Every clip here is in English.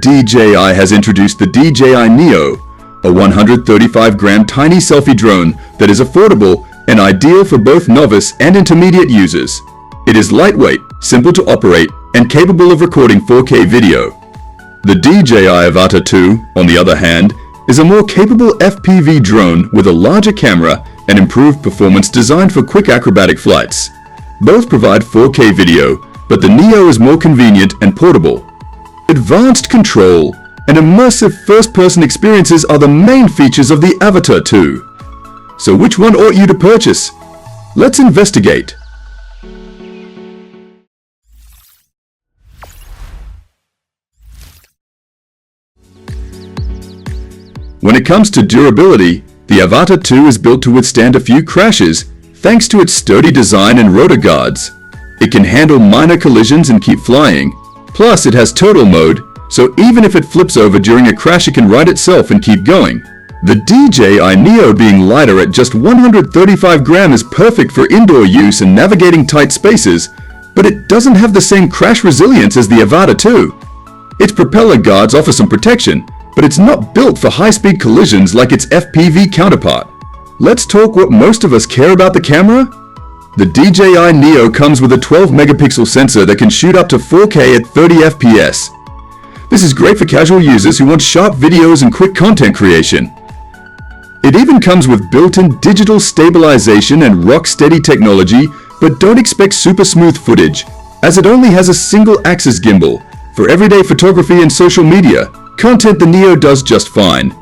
DJI has introduced the DJI Neo, a 135-gram tiny selfie drone that is affordable and ideal for both novice and intermediate users. It is lightweight, simple to operate, and capable of recording 4K video. The DJI Avata 2, on the other hand, is a more capable FPV drone with a larger camera and improved performance designed for quick acrobatic flights. Both provide 4K video, but the Neo is more convenient and portable. Advanced control and immersive first-person experiences are the main features of the Avata 2. So which one ought you to purchase? Let's investigate. When it comes to durability, the Avata 2 is built to withstand a few crashes thanks to its sturdy design and rotor guards. It can handle minor collisions and keep flying. Plus, it has turtle mode, so even if it flips over during a crash, it can right itself and keep going. The DJI Neo, being lighter at just 135 grams, is perfect for indoor use and navigating tight spaces, but it doesn't have the same crash resilience as the Avata 2. Its propeller guards offer some protection, but it's not built for high-speed collisions like its FPV counterpart. Let's talk what most of us care about: the camera. The DJI Neo comes with a 12-megapixel sensor that can shoot up to 4K at 30 FPS. This is great for casual users who want sharp videos and quick content creation. It even comes with built-in digital stabilization and rock-steady technology, but don't expect super smooth footage, as it only has a single-axis gimbal. For everyday photography and social media content, the Neo does just fine.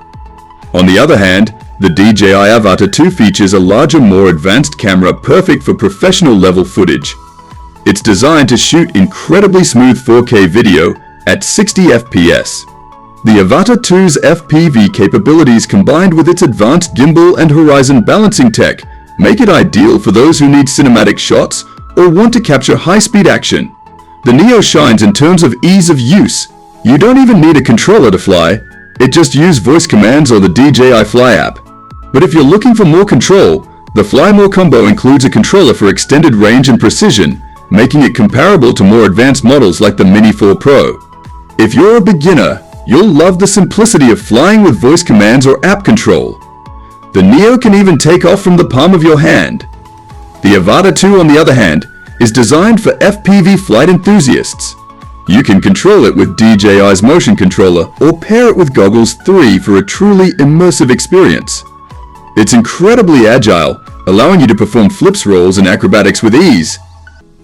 On the other hand, the DJI Avata 2 features a larger, more advanced camera perfect for professional-level footage. It's designed to shoot incredibly smooth 4K video at 60 FPS. The Avata 2's FPV capabilities, combined with its advanced gimbal and horizon balancing tech, make it ideal for those who need cinematic shots or want to capture high-speed action. The Neo shines in terms of ease of use. You don't even need a controller to fly. It just uses voice commands or the DJI Fly app. But if you're looking for more control, the Fly More combo includes a controller for extended range and precision, making it comparable to more advanced models like the Mini 4 Pro. If you're a beginner, you'll love the simplicity of flying with voice commands or app control. The Neo can even take off from the palm of your hand. The Avata 2, on the other hand, is designed for FPV flight enthusiasts. You can control it with DJI's motion controller or pair it with Goggles 3 for a truly immersive experience. It's incredibly agile, allowing you to perform flips, rolls, and acrobatics with ease.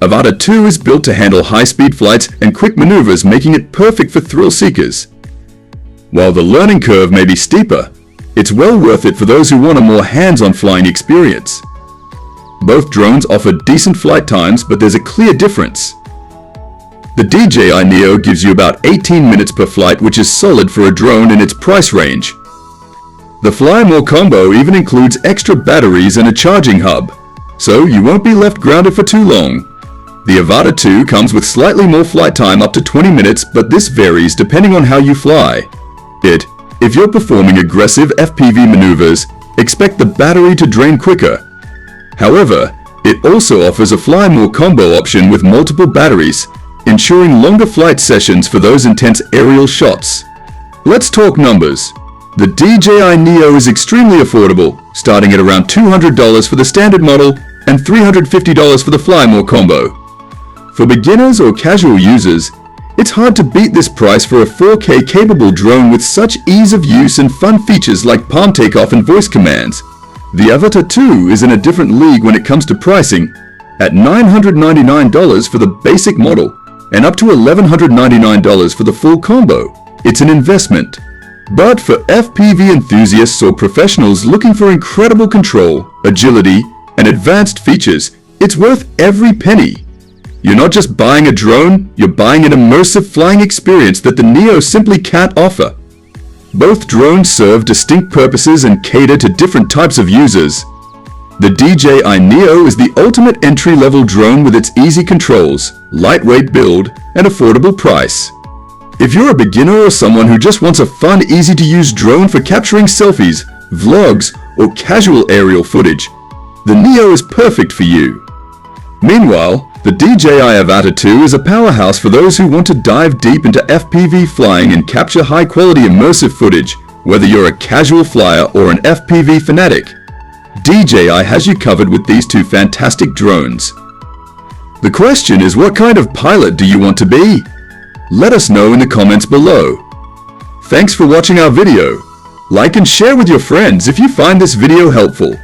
Avata 2 is built to handle high-speed flights and quick maneuvers, making it perfect for thrill seekers. While the learning curve may be steeper, it's well worth it for those who want a more hands-on flying experience. Both drones offer decent flight times, but there's a clear difference. The DJI Neo gives you about 18 minutes per flight, which is solid for a drone in its price range. The Fly More combo even includes extra batteries and a charging hub, so you won't be left grounded for too long. The Avata 2 comes with slightly more flight time, up to 20 minutes, but this varies depending on how you fly. If you're performing aggressive FPV maneuvers, expect the battery to drain quicker. However, it also offers a Fly More combo option with multiple batteries, ensuring longer flight sessions for those intense aerial shots. Let's talk numbers. The DJI Neo is extremely affordable, starting at around $200 for the standard model and $350 for the Fly More combo. For beginners or casual users, it's hard to beat this price for a 4K capable drone with such ease of use and fun features like palm takeoff and voice commands. The Avata 2 is in a different league when it comes to pricing, at $999 for the basic model and up to $1,199 for the full combo. It's an investment. But for FPV enthusiasts or professionals looking for incredible control, agility, and advanced features, it's worth every penny. You're not just buying a drone, you're buying an immersive flying experience that the Neo simply can't offer. Both drones serve distinct purposes and cater to different types of users. The DJI Neo is the ultimate entry-level drone with its easy controls, lightweight build, and affordable price. If you're a beginner or someone who just wants a fun, easy-to-use drone for capturing selfies, vlogs, or casual aerial footage, the Neo is perfect for you. Meanwhile, The DJI Avata 2 is a powerhouse for those who want to dive deep into FPV flying and capture high-quality immersive footage, whether you're a casual flyer or an FPV fanatic. DJI has you covered with these two fantastic drones. The question is, what kind of pilot do you want to be? Let us know in the comments below. Thanks for watching our video. Like and share with your friends if you find this video helpful.